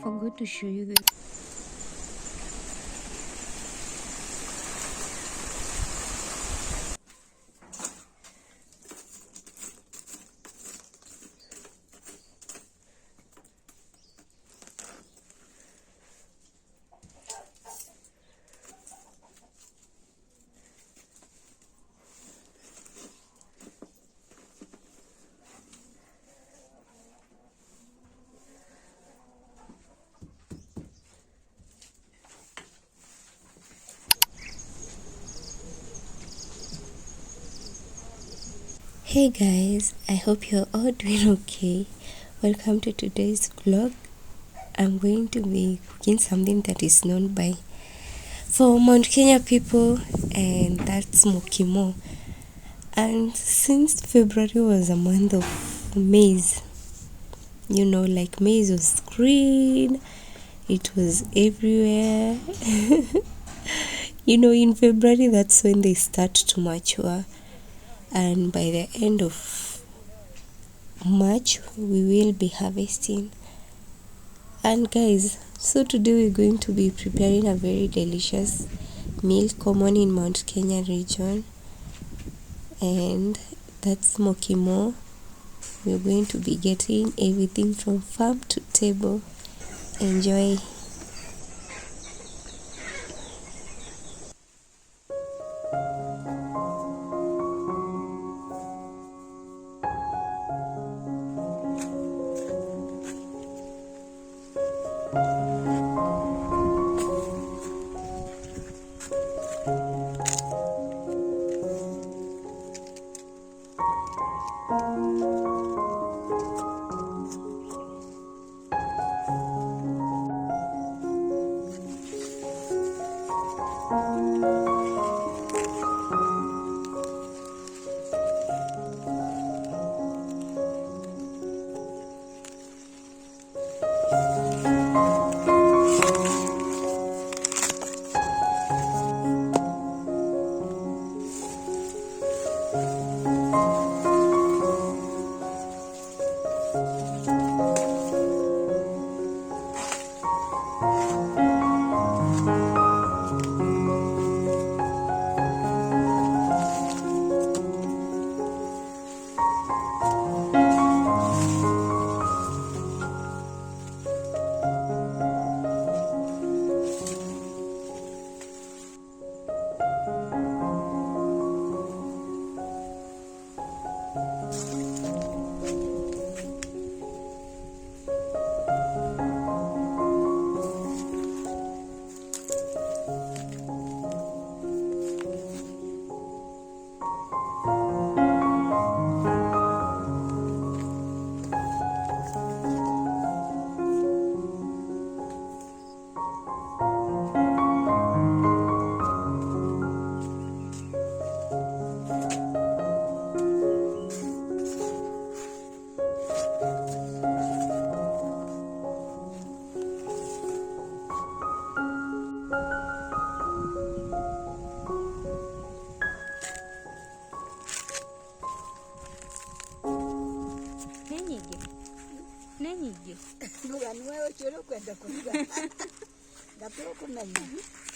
forgot to show you this. Hey guys, I hope you're all doing okay. Welcome to today's vlog. I'm going to be cooking something that is known for Mount Kenya people, and that's mokimo. And since February was a month of maize, like maize was green, it was everywhere. In February, that's when they start to mature. And by the end of March we will be harvesting. And guys, so today we're going to be preparing a very delicious meal common in Mount Kenya region, and that's mokimo. We're going to be getting everything from farm to table. Enjoy.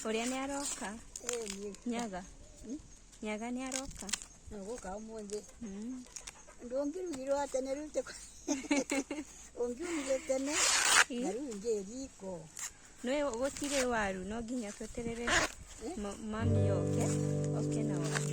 Uria ni aroka nyaga ni aroka ngoka umundi ndongirugirwa tene rute ongirugire tene narunge riko noe gutire waru no nginya tweterere mami yoke na waru.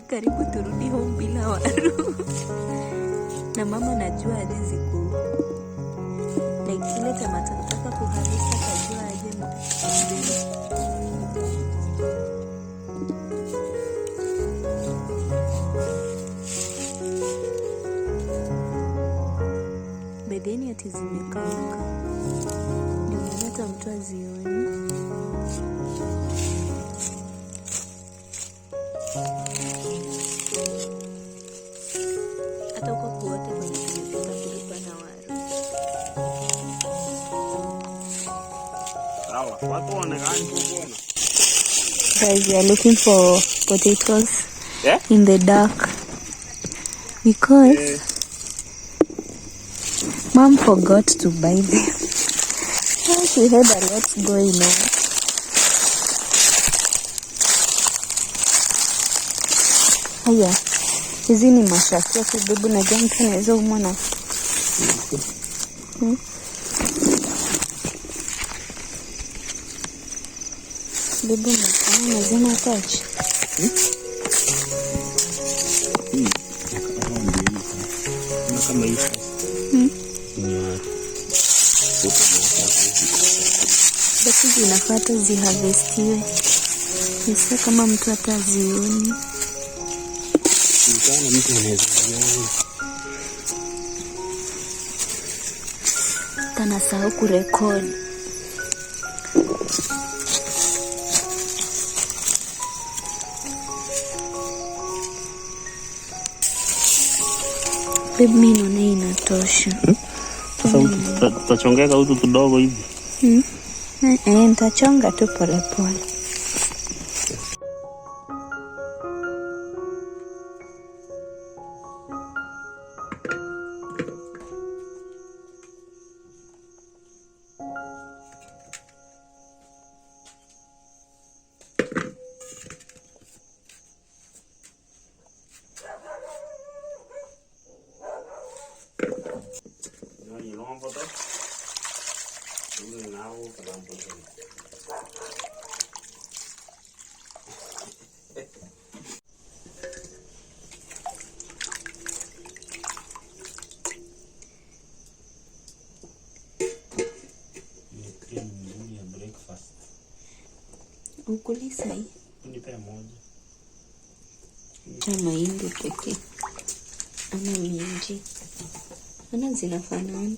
Karibu turudi home bila waru. Na mama najua aje ziku. Like ile tamata kutaka kuharisa kajua aje bedeni ati zimekauka. Ndio maana hata mtu azioni. Hata uko kuote kwenye tumepika tulikuwa na waru. Sawa, watu wanagani kuona? Guys, we are looking for potatoes Yeah? in the dark because Mom forgot to buy them. She had a lot going on. Haya, hizi ni mashati ya kubebu na jamtu naweza umona. Bebu na nazima touch. Kama hivi. Basi zinafata ziharvestiwe. Nisa kama mtu hata zioni. Nikaona mtu anaweza zioni. Tanasahau kurekodi. Babe, mimi naona inatosha. Sasa tutachongeka hutu kidogo hivi. Nitachonga tu pole pole. Ukuli sai. Nipe moja. Cha mahindi pekee. Ama minji. Ana zinafanana.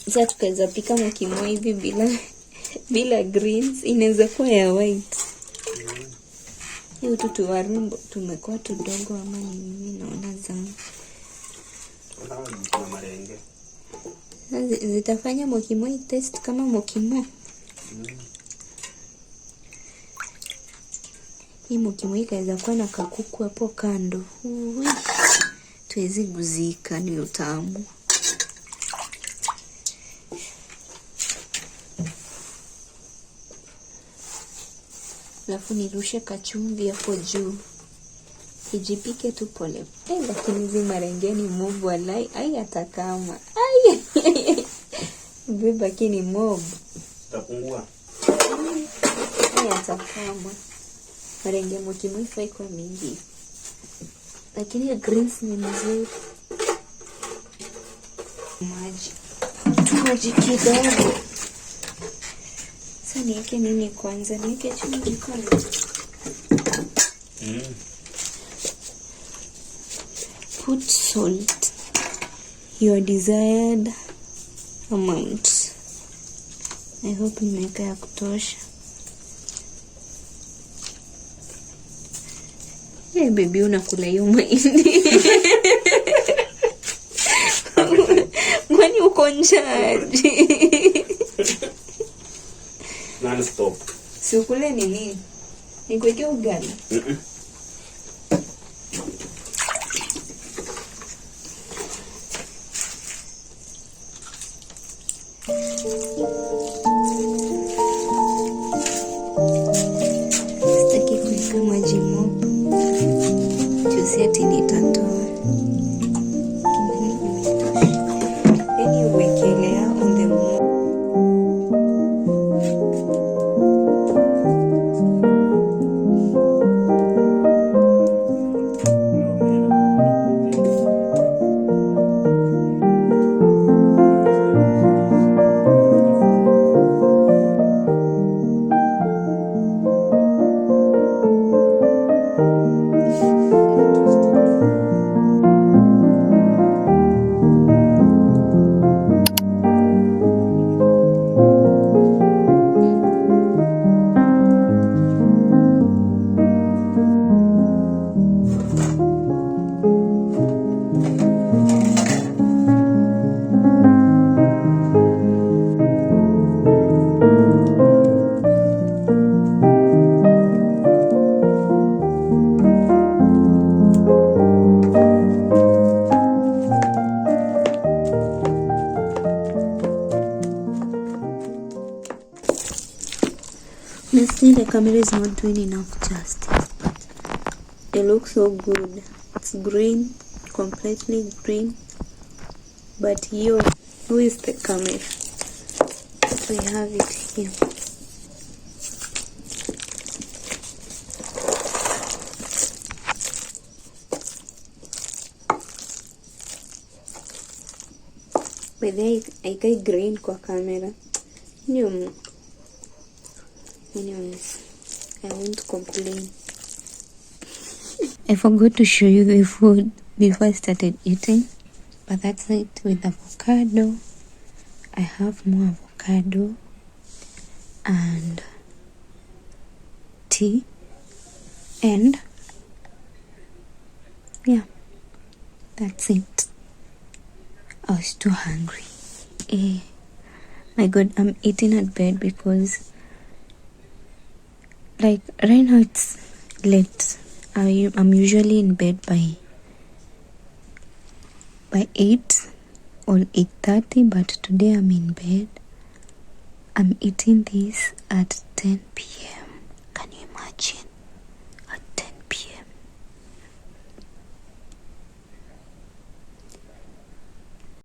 Sasa tukaweza pika mokimo hivi bila greens, inaweza kuwa ya white. Hiyo tu warumbo tumekuwa tudogo ama ni mimi naona zangu. Kuna marenge. Zitafanya mokimo taste kama mokimo. Hii mokimo ikaweza kuwa na kakuku hapo kando. Tuwezi guzika, ni utamu. Alafu nirushe kachumvi hapo juu. Ijipike tu pole. Lakini hizi marenge ni mob walai. Ai atakama. Ai. Beba kini mob. Tapungua. Ai atakama. Marenge mokimo ifai kwa mingi. Lakini greens ni mzuri. Maji kidogo. Sasa niweke nini kwanza? Niweke chumvi kwanza. Put salt. Your desired amount. I hope nimeweka ya kutosha. Hey baby, unakula hiyo mahindi. Kwani uko njaji? Non stop. Si ukule nini? Nikuwekea ugali. camera is not doing enough justice, but it looks so good. It's green, completely green. But yo, who is the camera? We have it here. But there I got green kwa camera. Anyways, I won't complain. I forgot to show you the food before I started eating, but that's it with avocado. I have more avocado and tea, and yeah, that's it. I was too hungry. My god, I'm eating at bed because like right now it's late. I'm usually in bed by 8 or 8:30, but today I'm in bed. I'm eating this at 10 p.m.